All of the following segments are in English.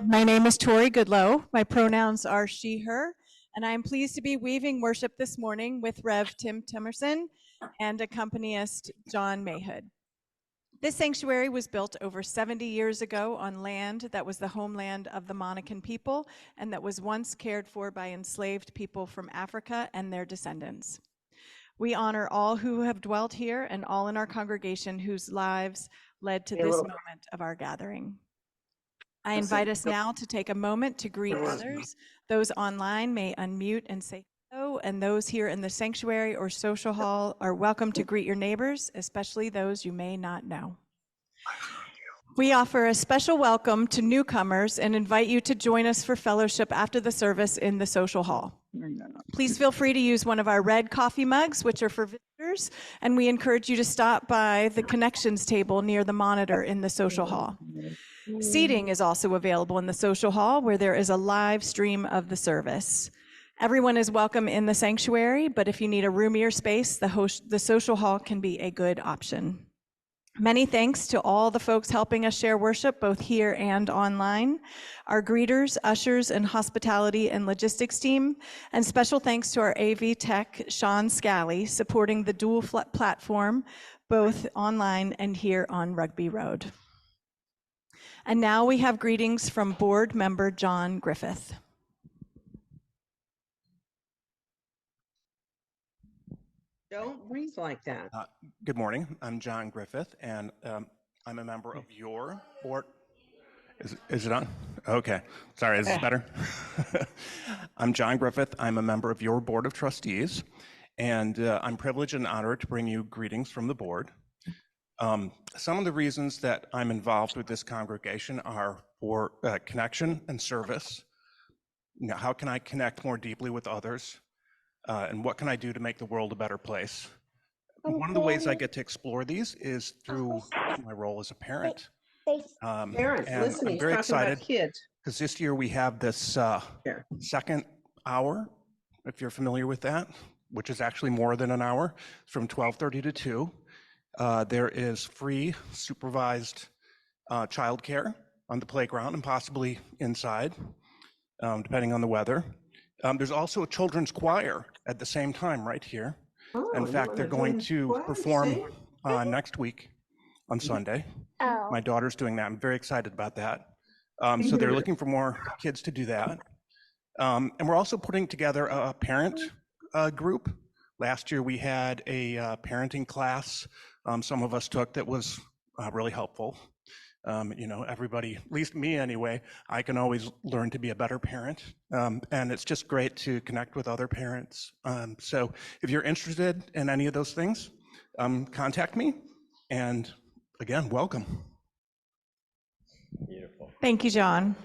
My name is Tori Goodlow. My pronouns are she, her, and I am pleased to be weaving worship this morning with Rev. Tim Temerson and accompanist John Mayhood. This sanctuary was built over 70 years ago on land that was the homeland of the Monacan people and that was once cared for by enslaved people from Africa and their descendants. We honor all who have dwelt here and all in our congregation whose lives led to this moment of our gathering. I invite us now to take a moment to greet others. Those online may unmute and say hello, and those here in the sanctuary or social hall are welcome to greet your neighbors, especially those you may not know. We offer a special welcome to newcomers and invite you to join us for fellowship after the service in the social hall. Please feel free to use one of our red coffee mugs, which are for visitors, and we encourage you to stop by the connections table near the monitor in the social hall. Seating is also available in the social hall where there is a live stream of the service. Everyone is welcome in the sanctuary, but if you need a roomier space, the social hall can be a good option. Many thanks to all the folks helping us share worship, both here and online, our greeters, ushers, and hospitality and logistics team, and special thanks to our AV tech, Sean Scally, supporting the dual platform, both online and here on Rugby Road. And now we have greetings from board member John Griffith. Don't breathe like that. Good morning. I'm John Griffith, and I'm a member of your board. Is it on? Okay. Sorry, is this better? I'm John Griffith. I'm a member of your board of trustees, and I'm privileged and honored to bring you greetings from the board. Some of the reasons that I'm involved with this congregation are for connection and service. You know, how can I connect more deeply with others? And what can I do to make the world a better place? One of the ways I get to explore these is through my role as a parent. Parents, listen, I'm very excited kids. because this year we have this second hour, if you're familiar with that, which is actually more than an hour, from 12:30 to 2. There is free supervised childcare on the playground and possibly inside, depending on the weather. There's also a children's choir at the same time right here. In fact, they're going to perform next week on Sunday. My daughter's doing that. I'm very excited about that. So they're looking for more kids to do that. And we're also putting together a parent group. Last year we had a parenting class some of us took that was really helpful. You know, everybody, at least me anyway, I can always learn to be a better parent. And it's just great to connect with other parents. So if you're interested in any of those things, contact me. And again, welcome. Beautiful. Thank you, John.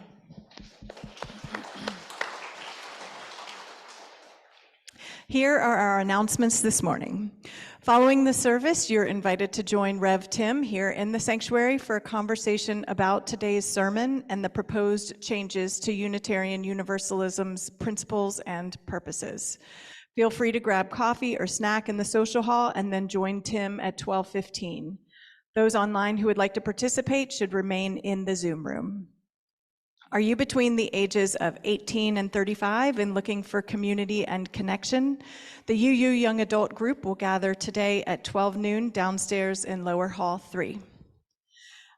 Here are our announcements this morning. Following the service, you're invited to join Rev. Tim here in the sanctuary for a conversation about today's sermon and the proposed changes to Unitarian Universalism's principles and purposes. Feel free to grab coffee or snack in the social hall and then join Tim at 12:15. Those online who would like to participate should remain in the Zoom room. Are you between the ages of 18 and 35 and looking for community and connection? The UU Young Adult Group will gather today at 12 noon downstairs in Lower Hall 3.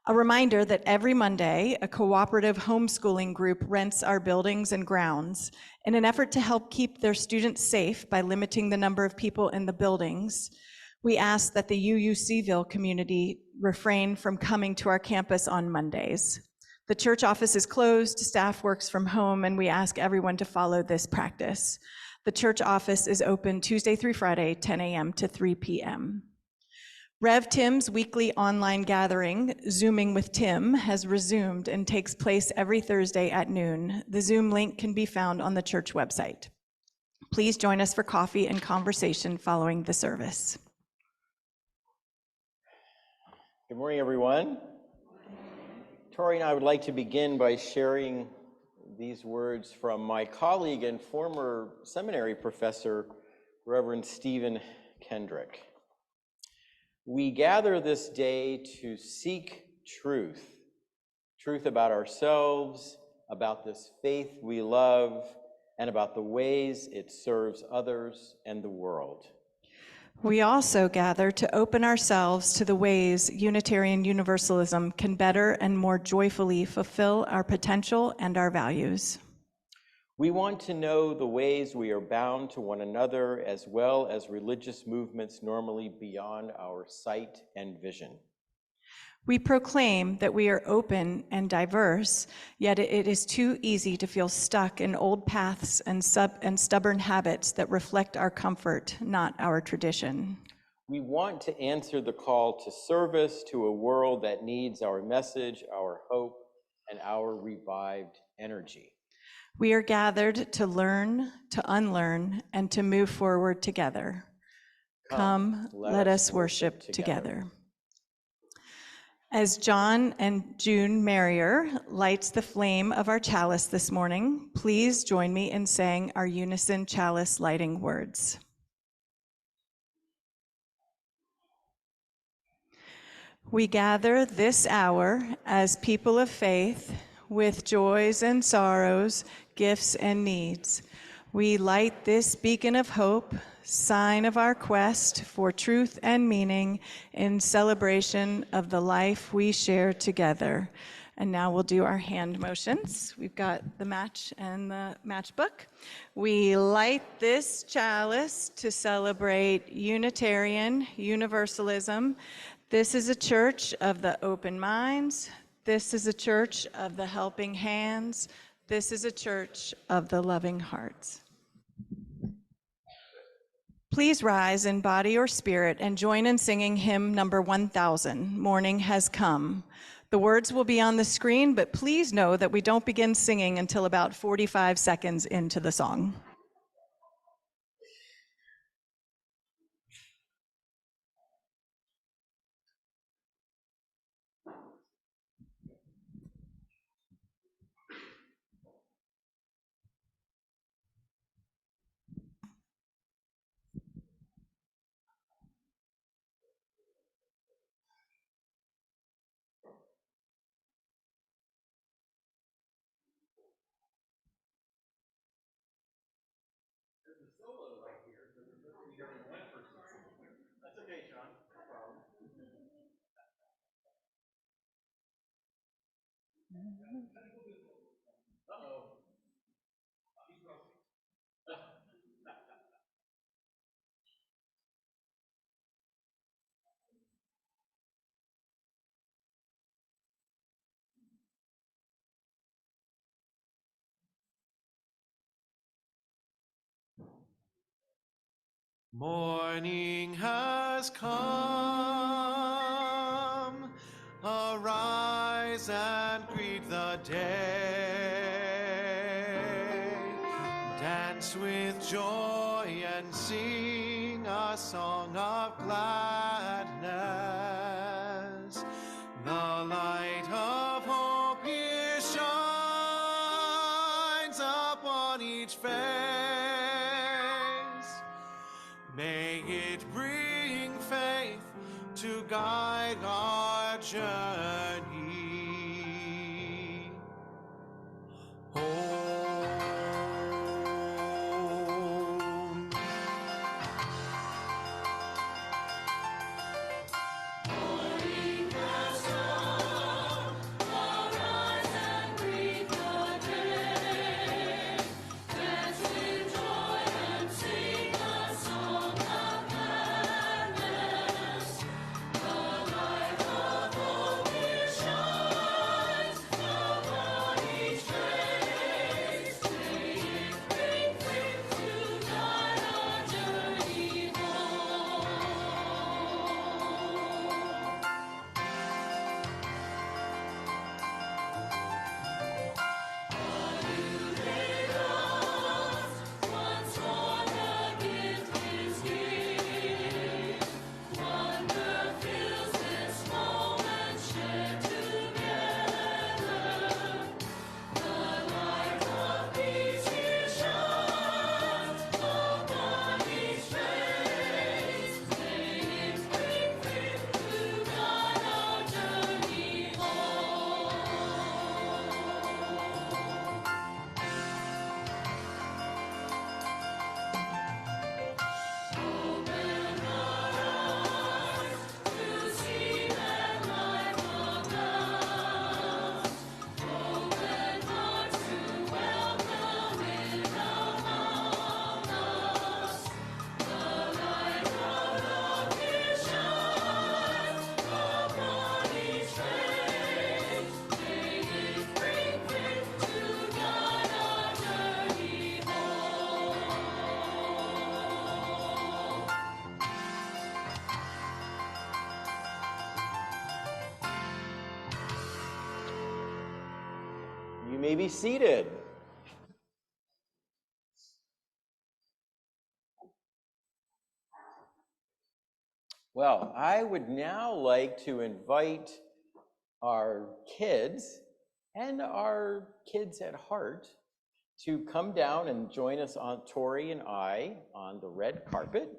A reminder that every Monday, a cooperative homeschooling group rents our buildings and grounds. In an effort to help keep their students safe by limiting the number of people in the buildings, we ask that the UU Seaville community refrain from coming to our campus on Mondays. The church office is closed, staff works from home, and we ask everyone to follow this practice. The church office is open Tuesday through Friday, 10 a.m. to 3 p.m. Rev Tim's weekly online gathering, Zooming with Tim, has resumed and takes place every Thursday at noon. The Zoom link can be found on the church website. Please join us for coffee and conversation following the service. Good morning, everyone. Tori and I would like to begin by sharing these words from my colleague and former seminary professor, Reverend Stephen Kendrick. We gather this day to seek truth about ourselves, about this faith we love, and about the ways it serves others and the world. We also gather to open ourselves to the ways Unitarian Universalism can better and more joyfully fulfill our potential and our values. We want to know the ways we are bound to one another, as well as religious movements normally beyond our sight and vision. We proclaim that we are open and diverse, yet it is too easy to feel stuck in old paths and stubborn habits that reflect our comfort, not our tradition. We want to answer the call to service to a world that needs our message, our hope, and our revived energy. We are gathered to learn, to unlearn, and to move forward together. Come, let us worship together. As John and June Marrier lights the flame of our chalice this morning, please join me in saying our unison chalice lighting words. We gather this hour as people of faith with joys and sorrows, gifts and needs. We light this beacon of hope, sign of our quest for truth and meaning in celebration of the life we share together. And now we'll do our hand motions. We've got the match and the matchbook. We light this chalice to celebrate Unitarian Universalism. This is a church of the open minds. This is a church of the helping hands. This is a church of the loving hearts. Please rise in body or spirit and join in singing hymn number 1000, Morning Has Come. The words will be on the screen, but please know that we don't begin singing until about 45 seconds into the song. That's okay, John. No problem. Uh-oh. Morning has come, arise and greet the day. Dance with joy and sing a song of gladness. The light of hope here shines upon each face. May it bring faith to guide our journey home. You may be seated. Well, I would now like to invite our kids and our kids at heart to come down and join us on Tori and I on the red carpet.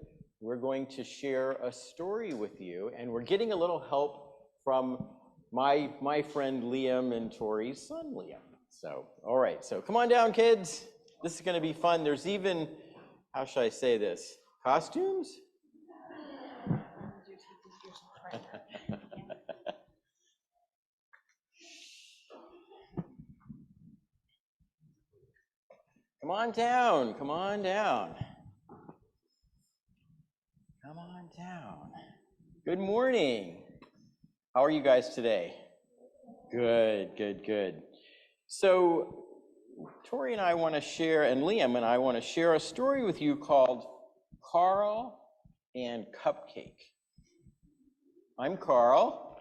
We're going to share a story with you, and we're getting a little help from my friend Liam and Tori's son Liam. So, all right, so come on down, kids. This is going to be fun. There's even, how should I say this, costumes? Come on down, come on down. Come on down. Good morning. How are you guys today? Good, good, good. So Tori and I want to share, and Liam and I want to share a story with you called Carl and Cupcake. I'm Carl.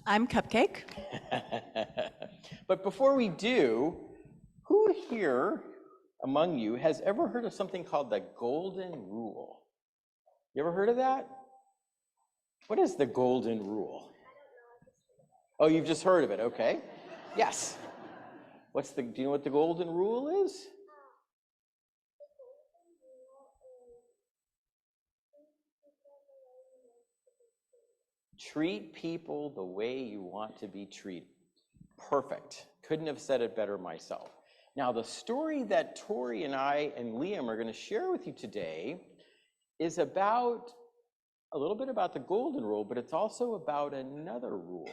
I'm Cupcake. But before we do, who here among you has ever heard of something called the Golden Rule? You ever heard of that? What is the Golden Rule? Oh, you've just heard of it, okay. Yes. Do you know what the Golden Rule is? Treat people the way you want to be treated. Perfect. Couldn't have said it better myself. Now, the story that Tori and I and Liam are going to share with you today is about a little bit about the Golden Rule, but it's also about another rule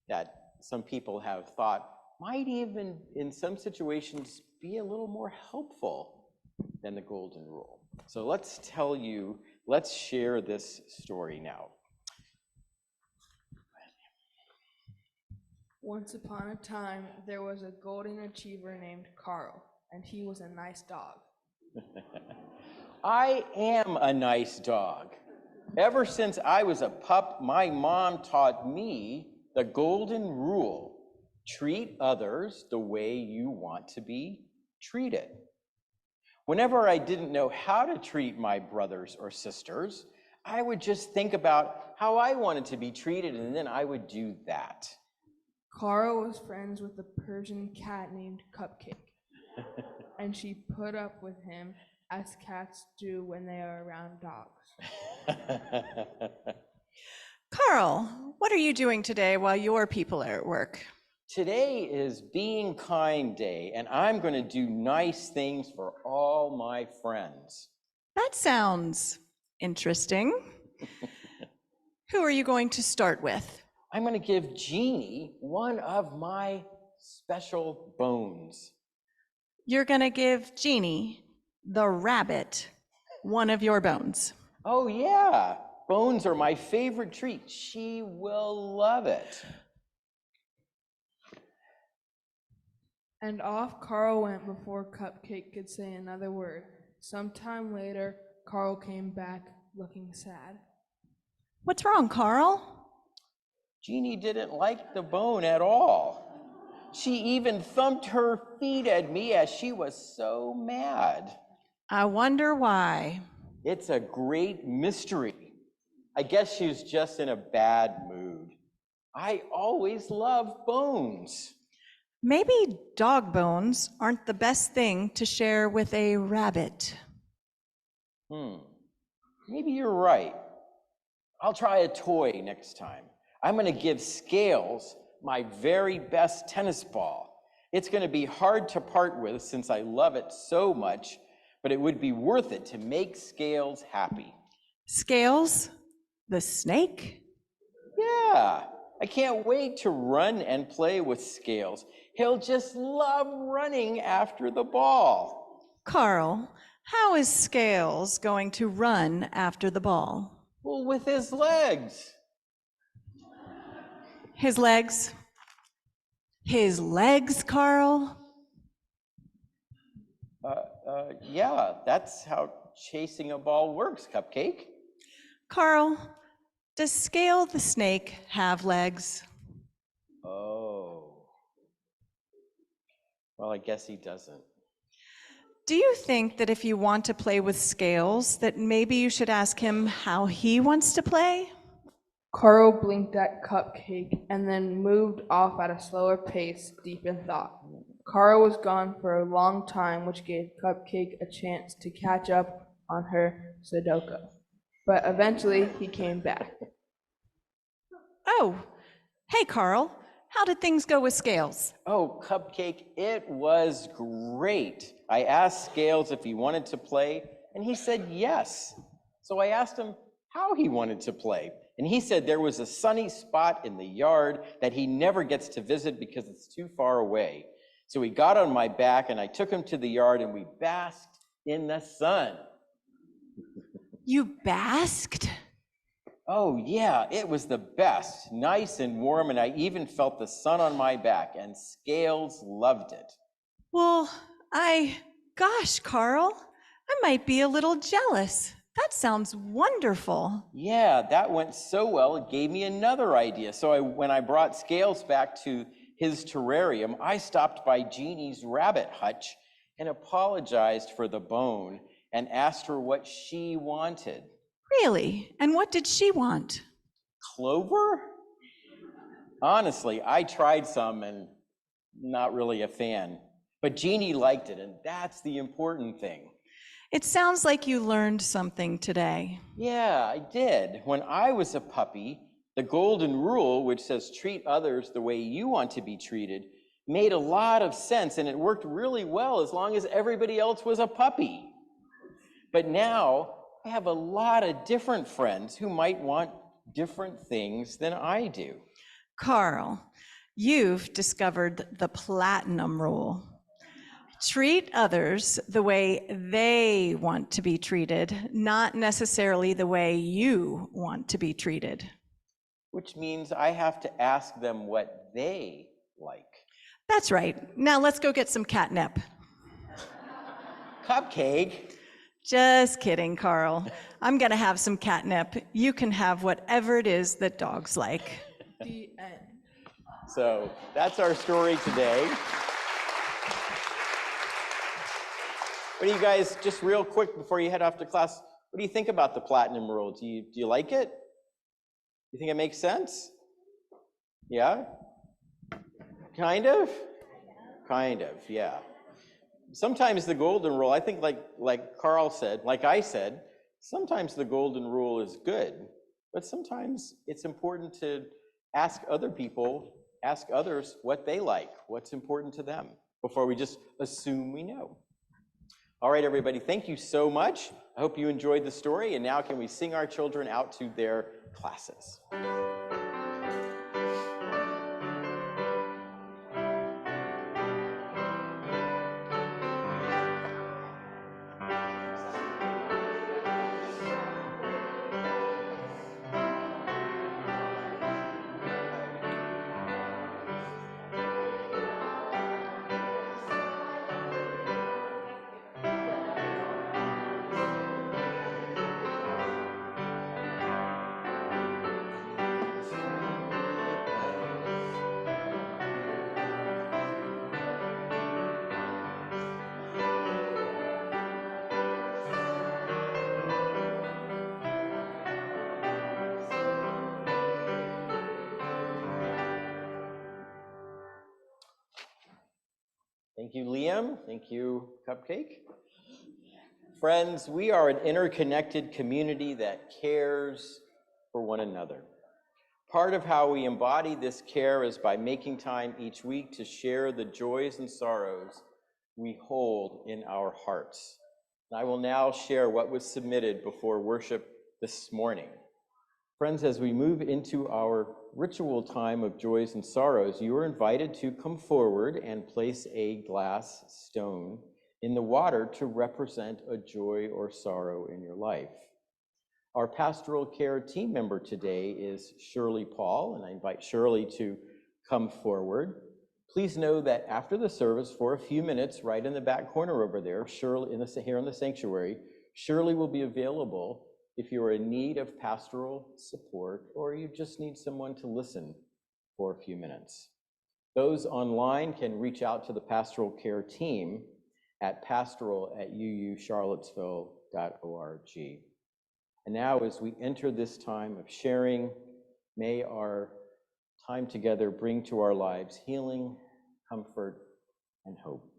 that some people have thought might even, in some situations, be a little more helpful than the Golden Rule. So let's share this story now. Once upon a time, there was a golden achiever named Carl, and he was a nice dog. I am a nice dog. Ever since I was a pup, my mom taught me the Golden Rule. Treat others the way you want to be treated. Whenever I didn't know how to treat my brothers or sisters, I would just think about how I wanted to be treated, and then I would do that. Carl was friends with a Persian cat named Cupcake, and she put up with him as cats do when they are around dogs. Carl, what are you doing today while your people are at work? Today is Being Kind Day, and I'm going to do nice things for all my friends. That sounds interesting. Who are you going to start with? I'm going to give Jeannie one of my special bones. You're going to give Jeannie, the rabbit, one of your bones. Oh, yeah. Bones are my favorite treat. She will love it. And off Carl went before Cupcake could say another word. Sometime later, Carl came back looking sad. What's wrong, Carl? Jeannie didn't like the bone at all. She even thumped her feet at me as she was so mad. I wonder why. It's a great mystery. I guess she's just in a bad mood. I always love bones. Maybe dog bones aren't the best thing to share with a rabbit. Maybe you're right. I'll try a toy next time. I'm going to give Scales my very best tennis ball. It's going to be hard to part with since I love it so much, but it would be worth it to make Scales happy. Scales, the snake? Yeah, I can't wait to run and play with Scales. He'll just love running after the ball. Carl, how is Scales going to run after the ball? Well, with his legs. His legs? His legs, Carl? Yeah, that's how chasing a ball works, Cupcake. Carl, does Scale the snake have legs? Oh. Well, I guess he doesn't. Do you think that if you want to play with scales, that maybe you should ask him how he wants to play? Carl blinked at Cupcake and then moved off at a slower pace, deep in thought. Carl was gone for a long time, which gave Cupcake a chance to catch up on her Sudoku. But eventually he came back. Oh, hey, Carl. How did things go with Scales? Oh, Cupcake, it was great. I asked Scales if he wanted to play, and he said yes. So I asked him how he wanted to play, and he said there was a sunny spot in the yard that he never gets to visit because it's too far away. So he got on my back, and I took him to the yard, and we basked in the sun. You basked? Oh yeah, it was the best, nice and warm, and I even felt the sun on my back, and Scales loved it. Well, gosh, Carl, I might be a little jealous. That sounds wonderful. Yeah, that went so well, it gave me another idea. So when I brought Scales back to his terrarium, I stopped by Jeannie's rabbit hutch and apologized for the bone and asked her what she wanted. Really? And what did she want? Clover? Honestly, I tried some and not really a fan. But Jeannie liked it, and that's the important thing. It sounds like you learned something today. Yeah, I did. When I was a puppy, the golden rule, which says treat others the way you want to be treated, made a lot of sense, and it worked really well as long as everybody else was a puppy. But now, I have a lot of different friends who might want different things than I do. Carl, you've discovered the platinum rule. Treat others the way they want to be treated, not necessarily the way you want to be treated. Which means I have to ask them what they like. That's right. Now let's go get some catnip. Cupcake. Just kidding, Carl. I'm gonna have some catnip. You can have whatever it is that dogs like. The end. So that's our story today. What do you guys, just real quick before you head off to class, what do you think about the platinum rule? Do you like it? You think it makes sense? Yeah? Kind of? Kind of, yeah. Sometimes the golden rule, I think like Carl said, like I said, sometimes the golden rule is good, but sometimes it's important to ask others what they like, what's important to them, before we just assume we know. All right, everybody, thank you so much. I hope you enjoyed the story, and now can we sing our children out to their classes? Thank you, Liam. Thank you, Cupcake. Friends, we are an interconnected community that cares for one another. Part of how we embody this care is by making time each week to share the joys and sorrows we hold in our hearts. And I will now share what was submitted before worship this morning. Friends, as we move into our ritual time of joys and sorrows, you are invited to come forward and place a glass stone in the water to represent a joy or sorrow in your life. Our pastoral care team member today is Shirley Paul, and I invite Shirley to come forward. Please know that after the service, for a few minutes, right in the back corner over there, Shirley, here in the sanctuary, Shirley will be available if you're in need of pastoral support or you just need someone to listen for a few minutes. Those online can reach out to the pastoral care team at pastoral@uucharlottesville.org. And now, as we enter this time of sharing, may our time together bring to our lives healing, comfort, and hope.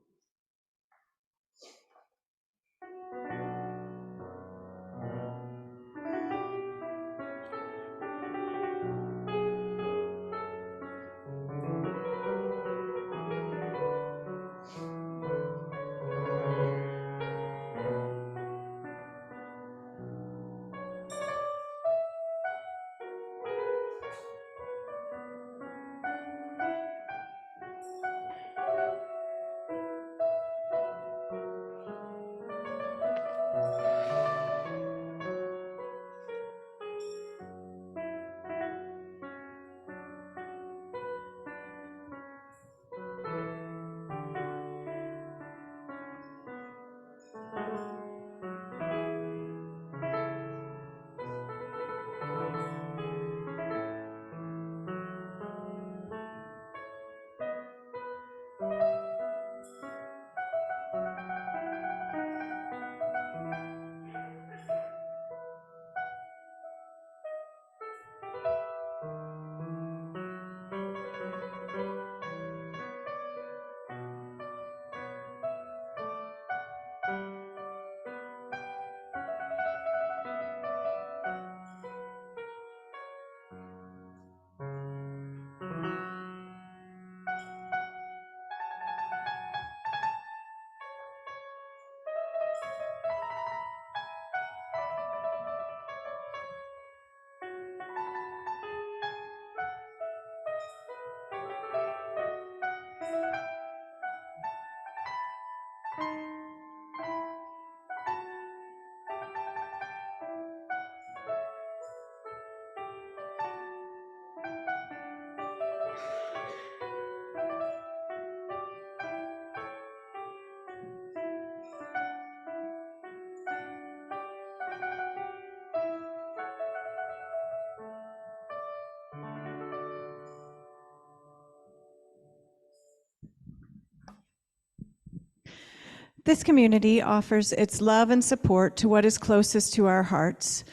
This community offers its love and support to what is closest to our hearts.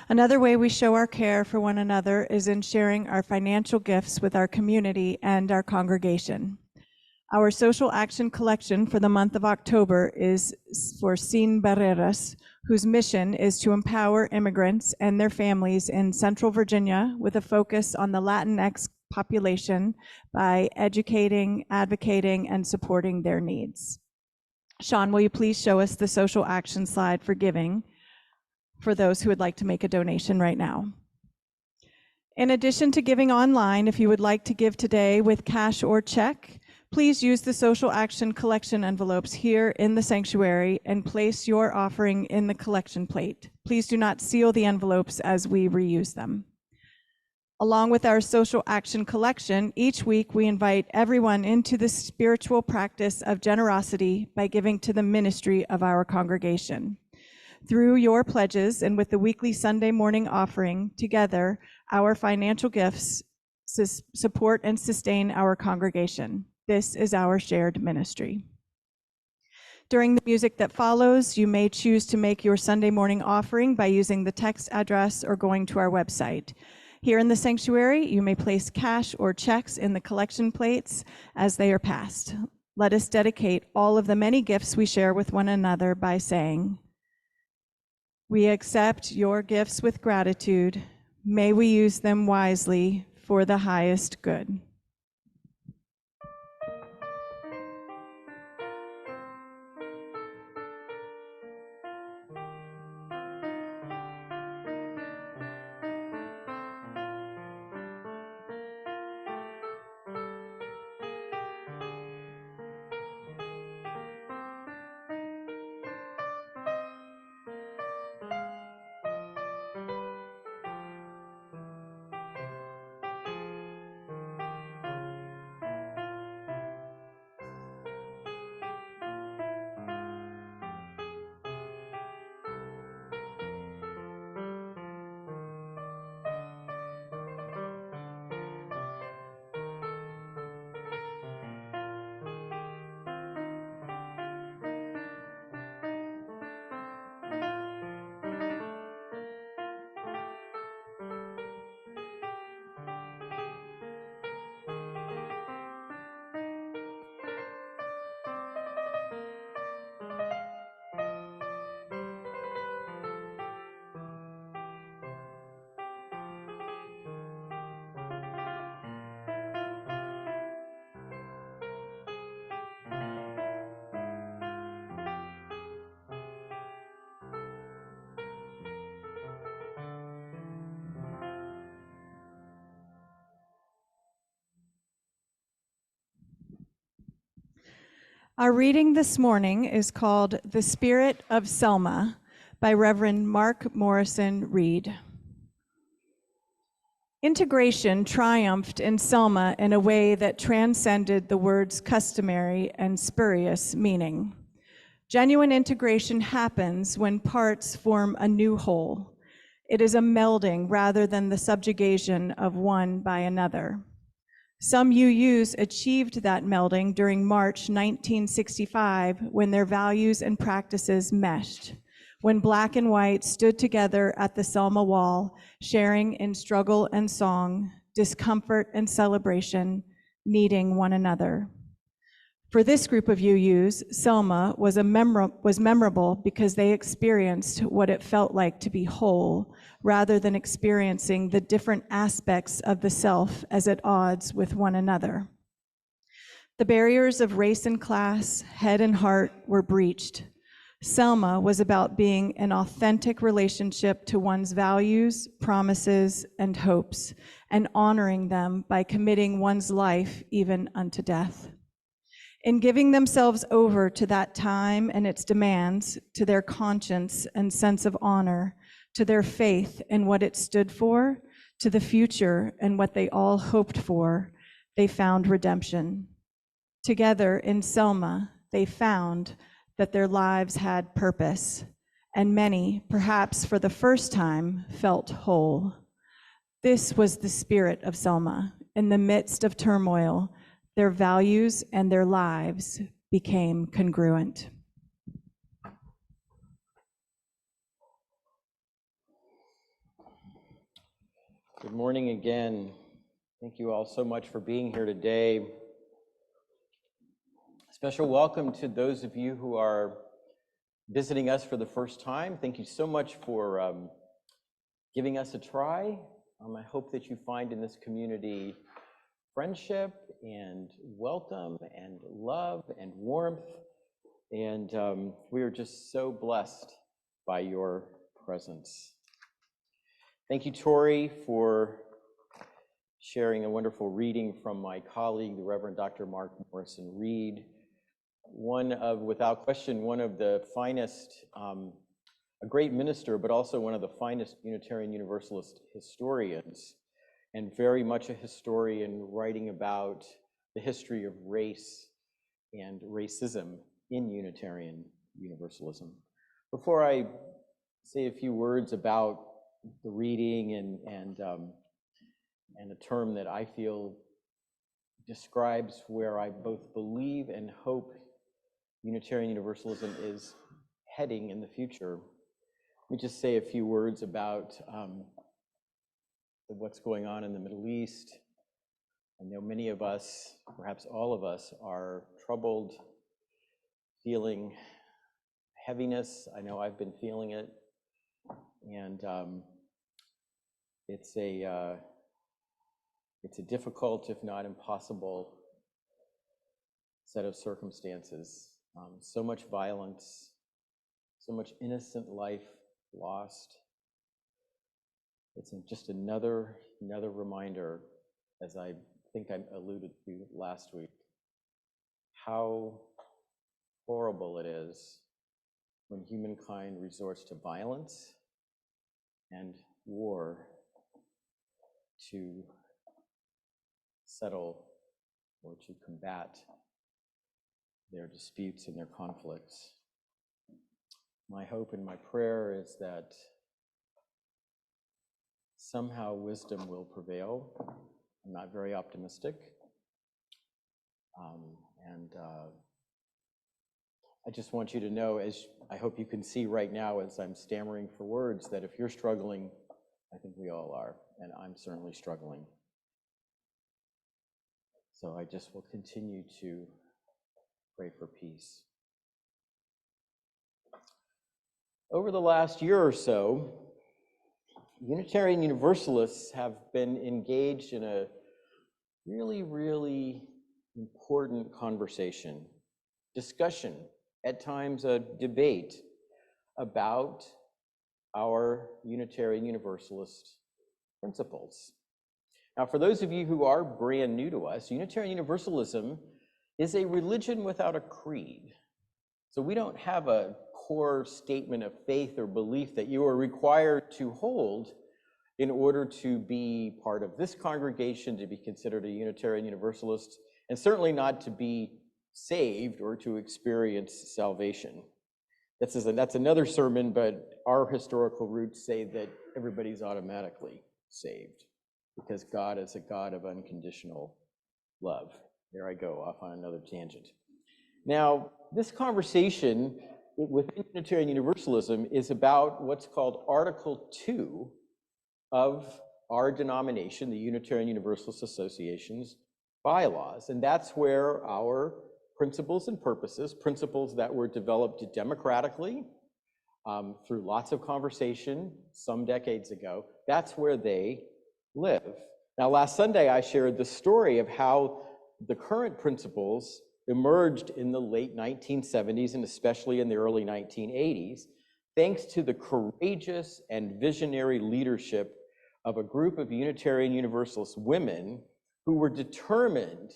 Another way we show our care for one another is in sharing our financial gifts with our community and our congregation. Our social action collection for the month of October is for Sin Barreras, whose mission is to empower immigrants and their families in Central Virginia with a focus on the Latinx population by educating, advocating, and supporting their needs. Sean, will you please show us the social action slide for giving for those who would like to make a donation right now? In addition to giving online, if you would like to give today with cash or check, please use the social action collection envelopes here in the sanctuary and place your offering in the collection plate. Please do not seal the envelopes as we reuse them. Along with our social action collection, each week we invite everyone into the spiritual practice of generosity by giving to the ministry of our congregation. Through your pledges and with the weekly Sunday morning offering, together, our financial gifts support and sustain our congregation. This is our shared ministry. During the music that follows, you may choose to make your Sunday morning offering by using the text address or going to our website. Here in the sanctuary, you may place cash or checks in the collection plates as they are passed. Let us dedicate all of the many gifts we share with one another by saying, "We accept your gifts with gratitude. May we use them wisely for the highest good." Our reading this morning is called The Spirit of Selma by Reverend Mark Morrison Reed. Integration triumphed in Selma in a way that transcended the word's customary and spurious meaning. Genuine integration happens when parts form a new whole. It is a melding rather than the subjugation of one by another. Some UUs achieved that melding during March 1965 when their values and practices meshed, when Black and white stood together at the Selma Wall, sharing in struggle and song, discomfort and celebration, needing one another. For this group of UUs, Selma was memorable because they experienced what it felt like to be whole, rather than experiencing the different aspects of the self as at odds with one another. The barriers of race and class, head and heart were breached. Selma was about being an authentic relationship to one's values, promises, and hopes, and honoring them by committing one's life even unto death. In giving themselves over to that time and its demands, to their conscience and sense of honor, to their faith and what it stood for, to the future and what they all hoped for, they found redemption. Together in Selma, they found that their lives had purpose, and many, perhaps for the first time, felt whole. This was the spirit of Selma. In the midst of turmoil, their values and their lives became congruent. Good morning again. Thank you all so much for being here today. Special welcome to those of you who are visiting us for the first time. Thank you so much for giving us a try. I hope that you find in this community friendship and welcome and love and warmth. And we are just so blessed by your presence. Thank you, Tori, for sharing a wonderful reading from my colleague, the Reverend Dr. Mark Morrison Reed. Without question, one of the finest, a great minister, but also one of the finest Unitarian Universalist historians, and very much a historian writing about the history of race and racism in Unitarian Universalism. Before I say a few words about the reading and a term that I feel describes where I both believe and hope Unitarian Universalism is heading in the future, let me just say a few words about what's going on in the Middle East. I know many of us, perhaps all of us, are troubled, feeling heaviness. I know I've been feeling it, and it's a difficult, if not impossible, set of circumstances. So much violence, so much innocent life lost. It's just another reminder, as I think I alluded to last week, how horrible it is when humankind resorts to violence and war to settle or to combat their disputes and their conflicts. My hope and my prayer is that somehow wisdom will prevail. I'm not very optimistic. I just want you to know, as I hope you can see right now as I'm stammering for words, that if you're struggling, I think we all are, and I'm certainly struggling. So I just will continue to pray for peace. Over the last year or so, Unitarian Universalists have been engaged in a really, really important conversation, discussion, at times a debate about our Unitarian Universalist principles. Now, for those of you who are brand new to us, Unitarian Universalism is a religion without a creed. So we don't have a core statement of faith or belief that you are required to hold in order to be part of this congregation, to be considered a Unitarian Universalist, and certainly not to be saved or to experience salvation. That's another sermon, but our historical roots say that everybody's automatically saved because God is a God of unconditional love. There I go, off on another tangent. Now, this conversation within Unitarian Universalism is about what's called Article 2 of our denomination, the Unitarian Universalist Association's bylaws. And that's where our principles and purposes, principles that were developed democratically through lots of conversation some decades ago, that's where they live. Now, last Sunday, I shared the story of how the current principles emerged in the late 1970s and especially in the early 1980s, thanks to the courageous and visionary leadership of a group of Unitarian Universalist women who were determined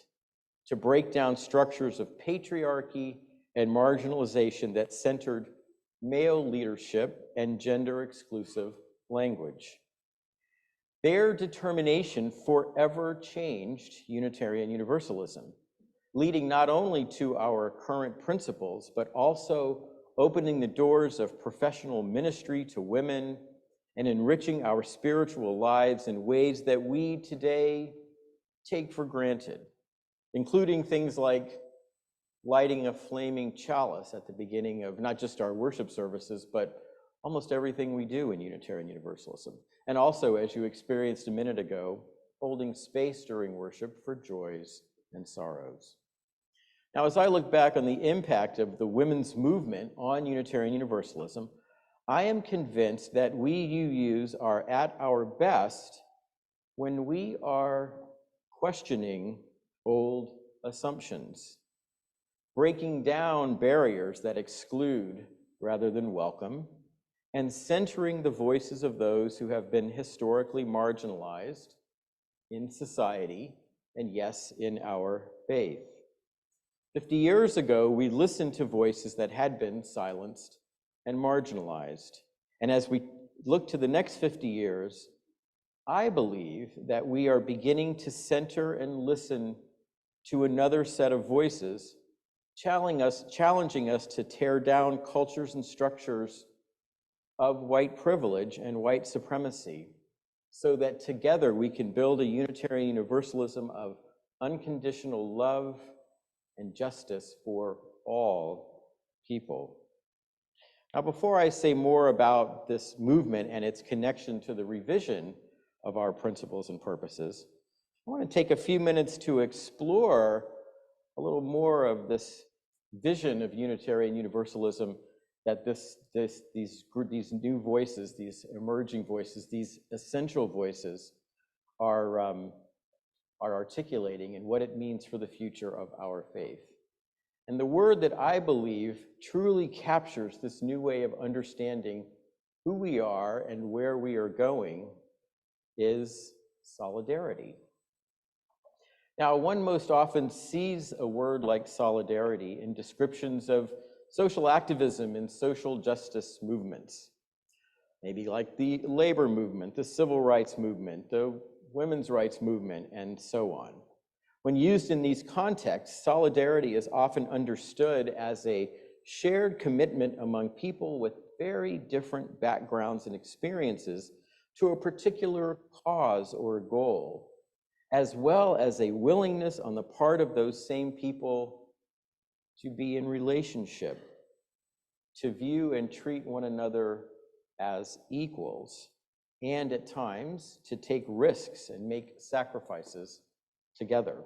to break down structures of patriarchy and marginalization that centered male leadership and gender-exclusive language. Their determination forever changed Unitarian Universalism, leading not only to our current principles, but also opening the doors of professional ministry to women and enriching our spiritual lives in ways that we today take for granted, including things like lighting a flaming chalice at the beginning of not just our worship services, but almost everything we do in Unitarian Universalism. And also, as you experienced a minute ago, holding space during worship for joys and sorrows. Now, as I look back on the impact of the women's movement on Unitarian Universalism, I am convinced that we UUs are at our best when we are questioning old assumptions, breaking down barriers that exclude rather than welcome, and centering the voices of those who have been historically marginalized in society and, yes, in our faith. 50 years ago, we listened to voices that had been silenced and marginalized. And as we look to the next 50 years, I believe that we are beginning to center and listen to another set of voices, challenging us to tear down cultures and structures of white privilege and white supremacy, so that together we can build a Unitarian Universalism of unconditional love and justice for all people. Now, before I say more about this movement and its connection to the revision of our principles and purposes, I want to take a few minutes to explore a little more of this vision of Unitarian Universalism that these new voices, these emerging voices, these essential voices are articulating and what it means for the future of our faith. And the word that I believe truly captures this new way of understanding who we are and where we are going is solidarity. Now, one most often sees a word like solidarity in descriptions of social activism and social justice movements, maybe like the labor movement, the civil rights movement, the women's rights movement, and so on. When used in these contexts, solidarity is often understood as a shared commitment among people with very different backgrounds and experiences to a particular cause or goal, as well as a willingness on the part of those same people to be in relationship, to view and treat one another as equals, and at times to take risks and make sacrifices together.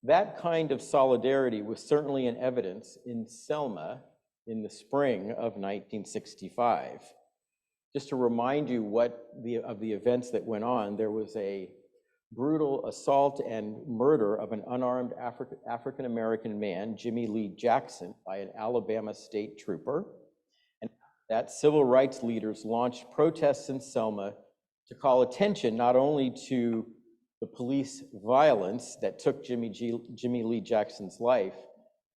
That kind of solidarity was certainly in evidence in Selma in the spring of 1965. Just to remind you of the events that went on, there was a brutal assault and murder of an unarmed African-American man, Jimmy Lee Jackson, by an Alabama state trooper. And that civil rights leaders launched protests in Selma to call attention not only to the police violence that took Jimmy Lee Jackson's life,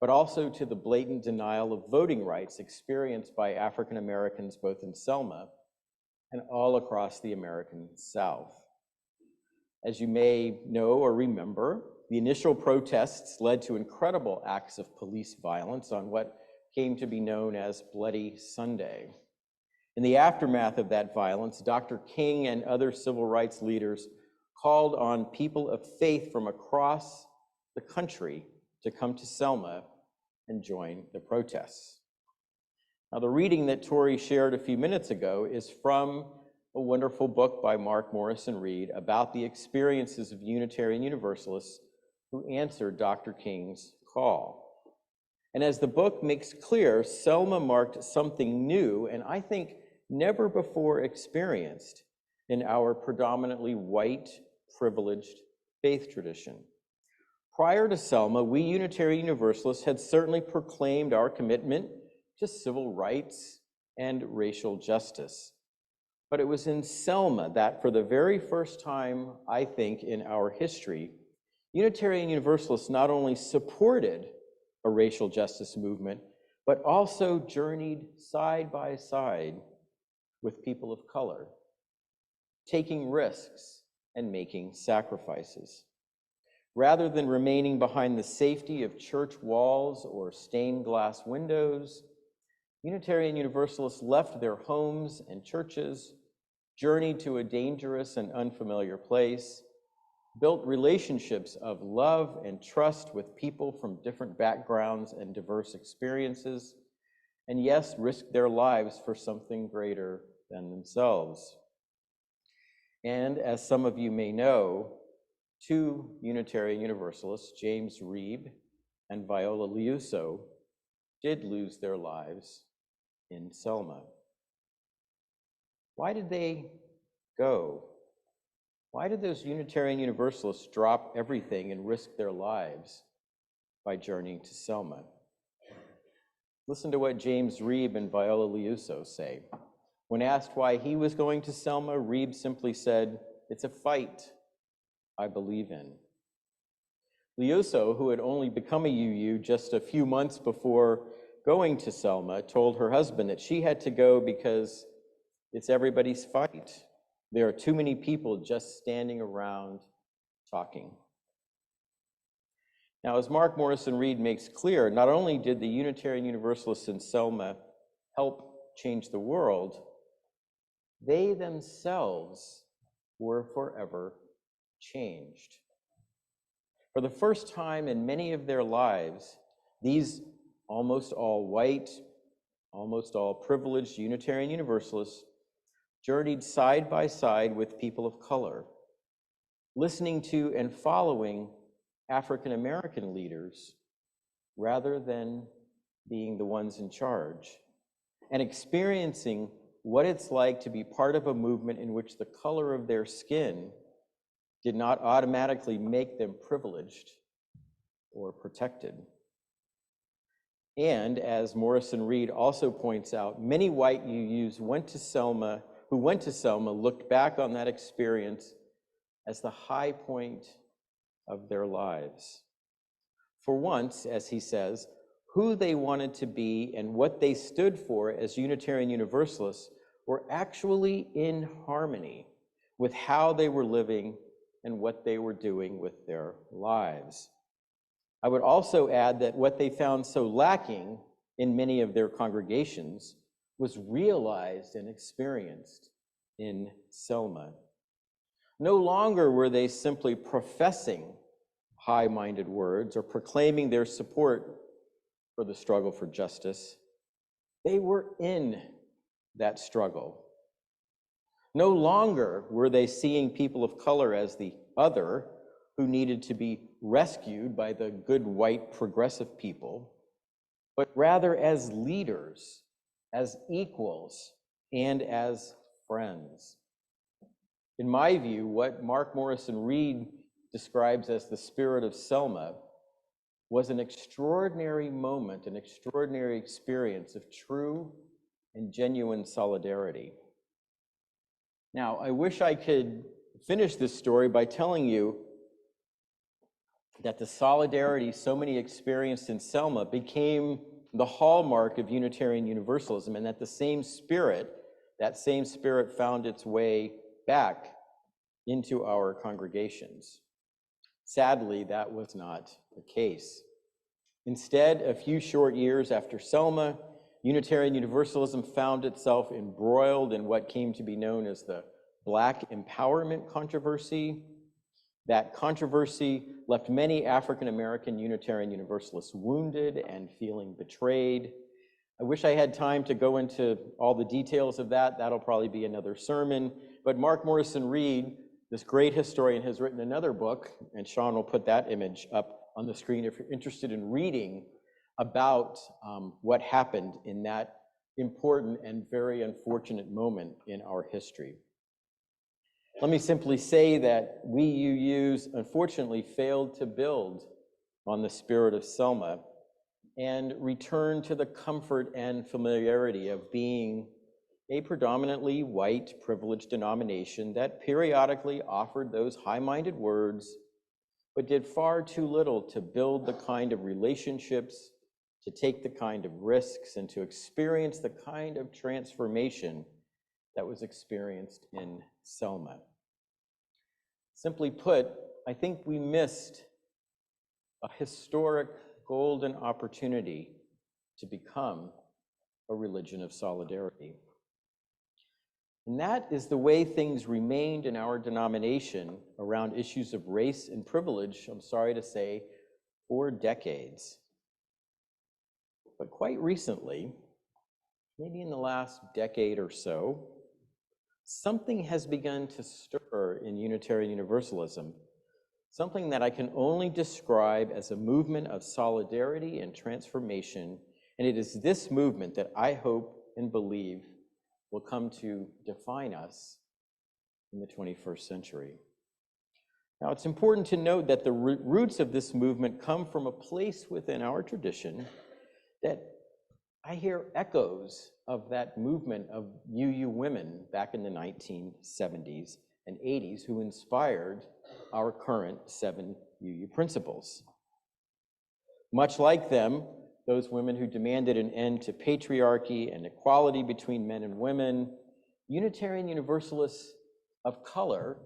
but also to the blatant denial of voting rights experienced by African Americans both in Selma and all across the American South. As you may know or remember, the initial protests led to incredible acts of police violence on what came to be known as Bloody Sunday. In the aftermath of that violence, Dr. King and other civil rights leaders called on people of faith from across the country to come to Selma and join the protests. Now, the reading that Tori shared a few minutes ago is from a wonderful book by Mark Morrison Reed about the experiences of Unitarian Universalists who answered Dr. King's call. And as the book makes clear, Selma marked something new and I think never before experienced in our predominantly white, privileged faith tradition. Prior to Selma, we Unitarian Universalists had certainly proclaimed our commitment to civil rights and racial justice. But it was in Selma that for the very first time, I think, in our history, Unitarian Universalists not only supported a racial justice movement, but also journeyed side by side with people of color, taking risks and making sacrifices. Rather than remaining behind the safety of church walls or stained glass windows, Unitarian Universalists left their homes and churches, journeyed to a dangerous and unfamiliar place, built relationships of love and trust with people from different backgrounds and diverse experiences, and yes, risked their lives for something greater than themselves. And as some of you may know, two Unitarian Universalists, James Reeb and Viola Liuzzo, did lose their lives in Selma. Why did they go? Why did those Unitarian Universalists drop everything and risk their lives by journeying to Selma? Listen to what James Reeb and Viola Liuzzo say. When asked why he was going to Selma, Reeb simply said, "It's a fight I believe in." Liuzzo, who had only become a UU just a few months before going to Selma, told her husband that she had to go because it's everybody's fight. There are too many people just standing around talking. Now, as Mark Morrison Reed makes clear, not only did the Unitarian Universalists in Selma help change the world, they themselves were forever changed. For the first time in many of their lives, these almost all white, almost all privileged Unitarian Universalists journeyed side by side with people of color, listening to and following African American leaders rather than being the ones in charge, and experiencing what it's like to be part of a movement in which the color of their skin did not automatically make them privileged or protected. And as Morrison Reed also points out, many white UUs who went to Selma looked back on that experience as the high point of their lives. For once, as he says, who they wanted to be and what they stood for as Unitarian Universalists were actually in harmony with how they were living and what they were doing with their lives. I would also add that what they found so lacking in many of their congregations was realized and experienced in Selma. No longer were they simply professing high-minded words or proclaiming their support for the struggle for justice. They were in that struggle. No longer were they seeing people of color as the other who needed to be rescued by the good white progressive people, but rather as leaders, as equals, and as friends. In my view, what Mark Morrison Reed describes as the spirit of Selma was an extraordinary moment, an extraordinary experience of true and genuine solidarity. Now, I wish I could finish this story by telling you that the solidarity so many experienced in Selma became the hallmark of Unitarian Universalism, and that that same spirit found its way back into our congregations. Sadly, that was not the case. Instead, a few short years after Selma, Unitarian Universalism found itself embroiled in what came to be known as the Black Empowerment Controversy. That controversy left many African American Unitarian Universalists wounded and feeling betrayed. I wish I had time to go into all the details of that. That'll probably be another sermon. But Mark Morrison Reed, this great historian, has written another book, and Sean will put that image up on the screen if you're interested in reading about what happened in that important and very unfortunate moment in our history. Let me simply say that we UUs unfortunately failed to build on the spirit of Selma and return to the comfort and familiarity of being a predominantly white privileged denomination that periodically offered those high-minded words, but did far too little to build the kind of relationships, to take the kind of risks, and to experience the kind of transformation that was experienced in Selma. Simply put, I think we missed a historic golden opportunity to become a religion of solidarity. And that is the way things remained in our denomination around issues of race and privilege, I'm sorry to say, for decades. But quite recently, maybe in the last decade or so, something has begun to stir in Unitarian Universalism, something that I can only describe as a movement of solidarity and transformation, and it is this movement that I hope and believe will come to define us in the 21st century. Now, it's important to note that the roots of this movement come from a place within our tradition that I hear echoes of that movement of UU women back in the 1970s and 80s who inspired our current 7 UU principles. Much like them, those women who demanded an end to patriarchy and equality between men and women, Unitarian Universalists of color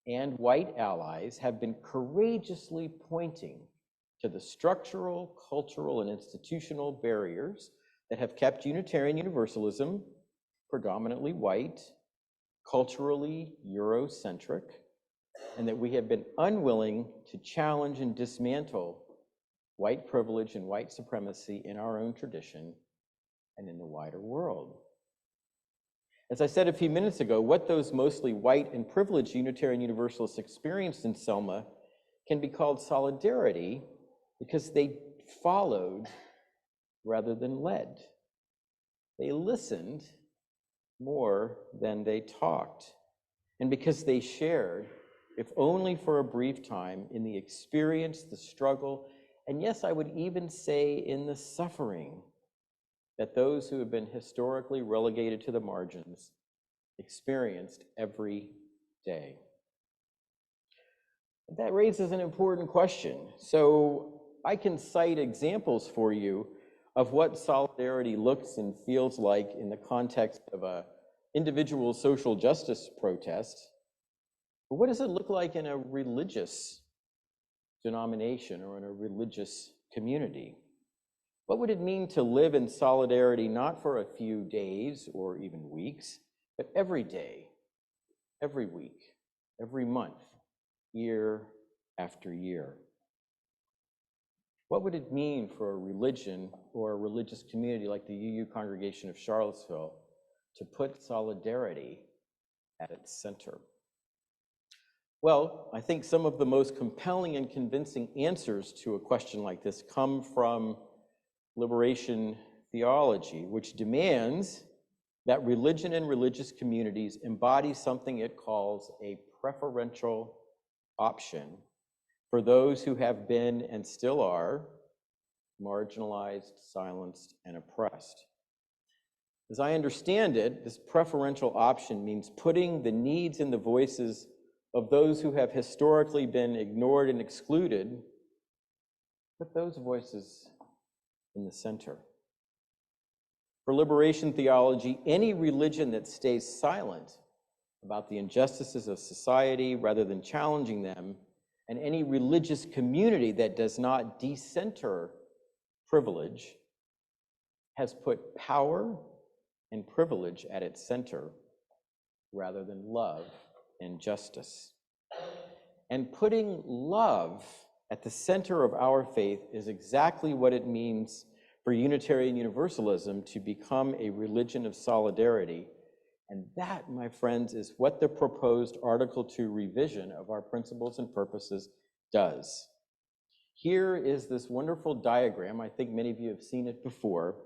and white allies have been courageously pointing to the structural, cultural, and institutional barriers that have kept Unitarian Universalism predominantly white, culturally Eurocentric, and that we have been unwilling to challenge and dismantle white privilege and white supremacy in our own tradition and in the wider world. As I said a few minutes ago, what those mostly white and privileged Unitarian Universalists experienced in Selma can be called solidarity because they followed rather than led. They listened more than they talked. And because they shared, if only for a brief time, in the experience, the struggle, and yes, I would even say in the suffering that those who have been historically relegated to the margins experienced every day. That raises an important question. So I can cite examples for you of what solidarity looks and feels like in the context of an individual social justice protest. But what does it look like in a religious denomination or in a religious community? What would it mean to live in solidarity not for a few days or even weeks, but every day, every week, every month, year after year? What would it mean for a religion or a religious community like the UU Congregation of Charlottesville to put solidarity at its center? Well, I think some of the most compelling and convincing answers to a question like this come from liberation theology, which demands that religion and religious communities embody something it calls a preferential option for those who have been and still are marginalized, silenced, and oppressed. As I understand it, this preferential option means putting the needs and the voices of those who have historically been ignored and excluded, put those voices in the center. For liberation theology, any religion that stays silent about the injustices of society rather than challenging them, and any religious community that does not decenter privilege, has put power and privilege at its center rather than love and justice. And putting love at the center of our faith is exactly what it means for Unitarian Universalism to become a religion of solidarity. And that, my friends, is what the proposed Article 2 revision of our principles and purposes does. Here is this wonderful diagram, I think many of you have seen it before,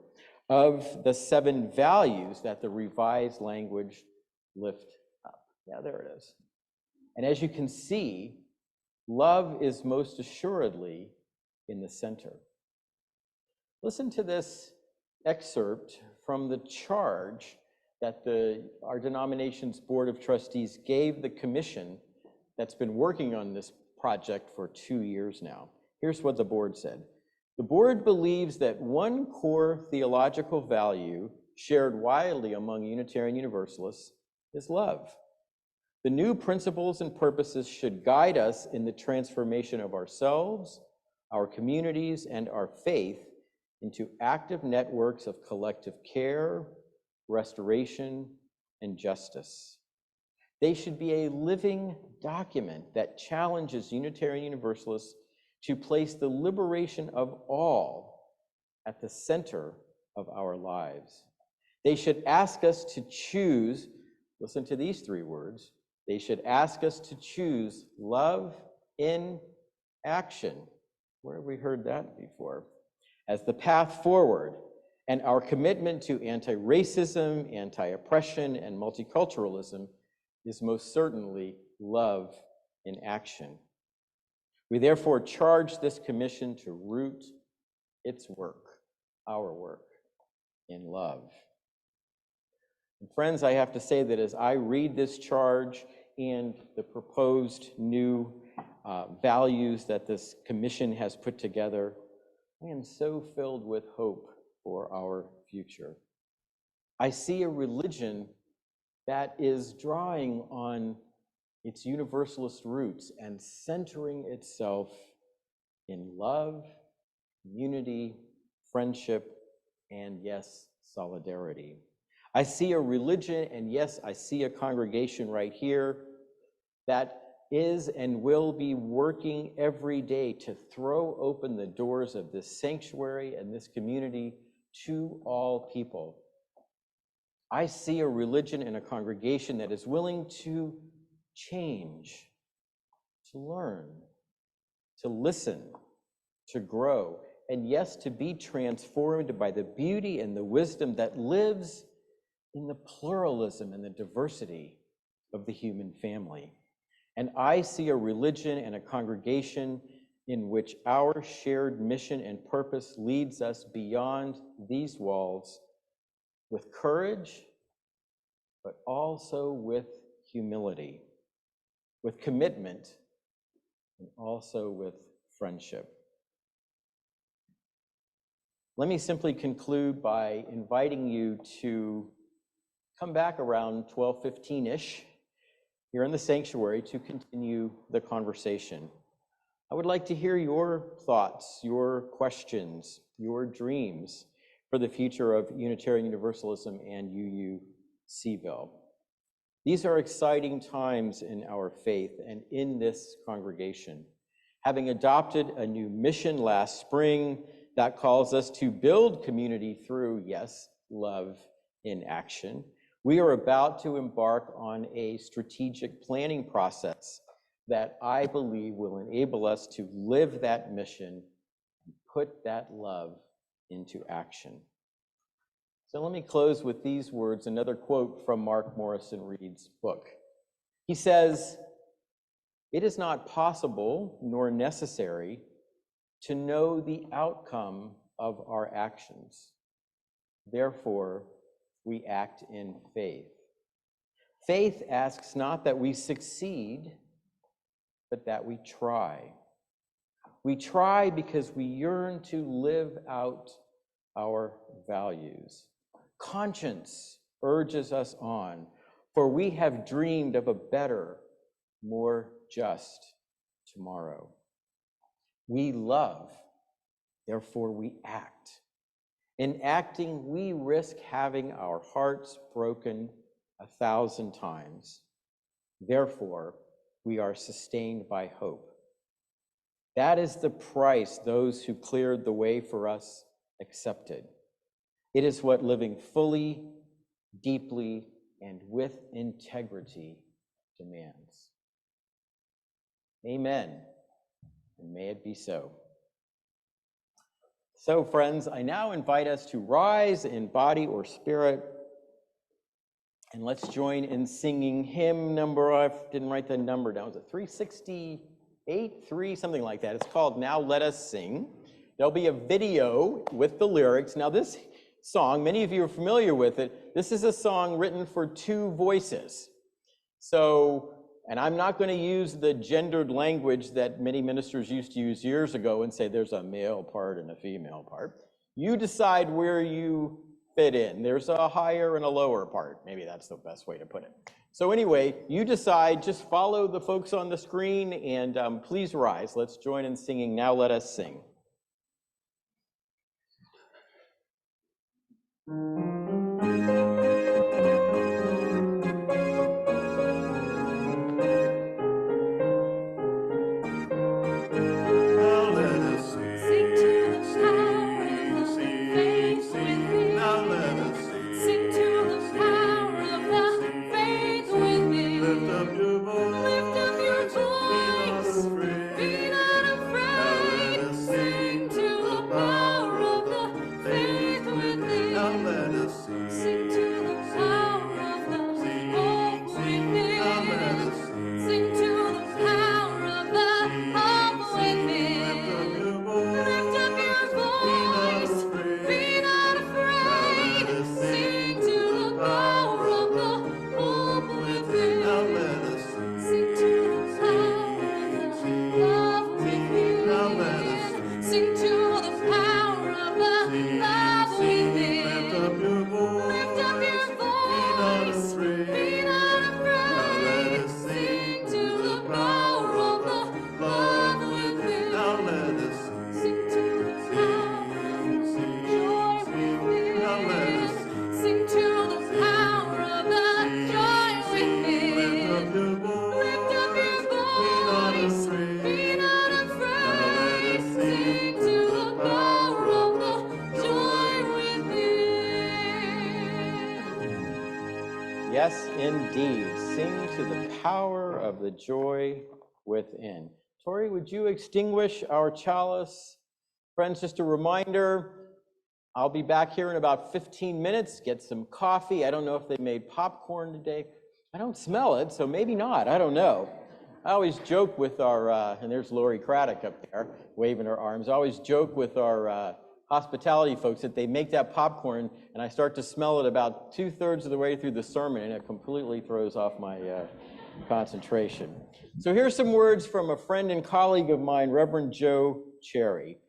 of the 7 values that the revised language lift up. Yeah, there it is. And as you can see, love is most assuredly in the center. Listen to this excerpt from the charge that our denomination's Board of Trustees gave the commission that's been working on this project for 2 years now. Here's what the board said. The board believes that one core theological value shared widely among Unitarian Universalists is love. The new principles and purposes should guide us in the transformation of ourselves, our communities, and our faith into active networks of collective care, restoration, and justice. They should be a living document that challenges Unitarian Universalists to place the liberation of all at the center of our lives. They should ask us to choose, listen to these 3 words, they should ask us to choose love in action. Where have we heard that before? As the path forward, and our commitment to anti-racism, anti-oppression, and multiculturalism is most certainly love in action. We therefore charge this commission to root its work, our work, in love. And friends, I have to say that as I read this charge and the proposed new values that this commission has put together, I am so filled with hope for our future. I see a religion that is drawing on its universalist roots and centering itself in love, unity, friendship, and yes, solidarity. I see a religion, and yes, I see a congregation right here that is and will be working every day to throw open the doors of this sanctuary and this community to all people. I see a religion and a congregation that is willing to change, to learn, to listen, to grow, and yes, to be transformed by the beauty and the wisdom that lives in the pluralism and the diversity of the human family. And I see a religion and a congregation in which our shared mission and purpose leads us beyond these walls with courage, but also with humility, with commitment, and also with friendship. Let me simply conclude by inviting you to come back around 12:15-ish here in the sanctuary to continue the conversation. I would like to hear your thoughts, your questions, your dreams for the future of Unitarian Universalism and UU-CVille. These are exciting times in our faith and in this congregation. Having adopted a new mission last spring that calls us to build community through, yes, love in action, we are about to embark on a strategic planning process that I believe will enable us to live that mission and put that love into action. So let me close with these words, another quote from Mark Morrison Reed's book. He says, "It is not possible nor necessary to know the outcome of our actions. Therefore, we act in faith. Faith asks not that we succeed, but that we try. We try because we yearn to live out our values. Conscience urges us on, for we have dreamed of a better, more just tomorrow. We love, therefore we act. In acting, we risk having our hearts broken 1,000 times. Therefore, we are sustained by hope. That is the price those who cleared the way for us accepted. It is what living fully, deeply, and with integrity demands. Amen, and may it be so. So, friends, I now invite us to rise in body or spirit, and let's join in singing hymn number, I didn't write the number down, was it 368, 3, something like that. It's called Now Let Us Sing. There'll be a video with the lyrics. Now this song, many of you are familiar with it. This is a song written for 2 voices. So, and I'm not going to use the gendered language that many ministers used to use years ago and say there's a male part and a female part. You decide where you fit in. There's a higher and a lower part. Maybe that's the best way to put it. So anyway, you decide, just follow the folks on the screen, and please rise. Let's join in singing Now Let Us Sing. Yes, indeed. Sing to the power of the joy within. Tori, would you extinguish our chalice? Friends, just a reminder, I'll be back here in about 15 minutes, get some coffee. I don't know if they made popcorn today. I don't smell it, so maybe not. I don't know. I always joke with our, and there's Lori Craddock up there waving her arms. I always joke with our hospitality folks that they make that popcorn and I start to smell it about 2/3 of the way through the sermon, and it completely throws off my concentration. So here's some words from a friend and colleague of mine, Reverend Joe Cherry.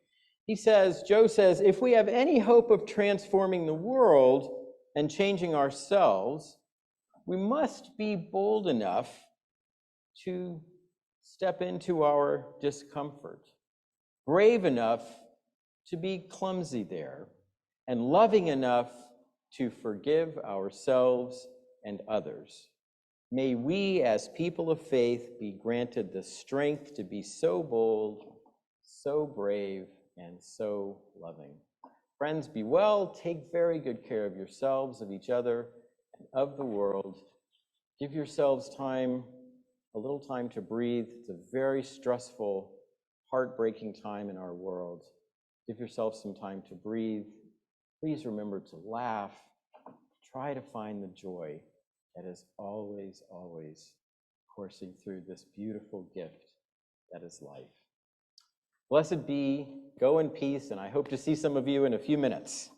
Joe says, if we have any hope of transforming the world and changing ourselves, we must be bold enough to step into our discomfort, brave enough to be clumsy there, and loving enough to forgive ourselves and others. May we, as people of faith, be granted the strength to be so bold, so brave, and so loving. Friends, be well. Take very good care of yourselves, of each other, and of the world. Give yourselves time, a little time to breathe. It's a very stressful, heartbreaking time in our world. Give yourself some time to breathe. Please remember to laugh. Try to find the joy that is always, always coursing through this beautiful gift that is life. Blessed be, go in peace, and I hope to see some of you in a few minutes.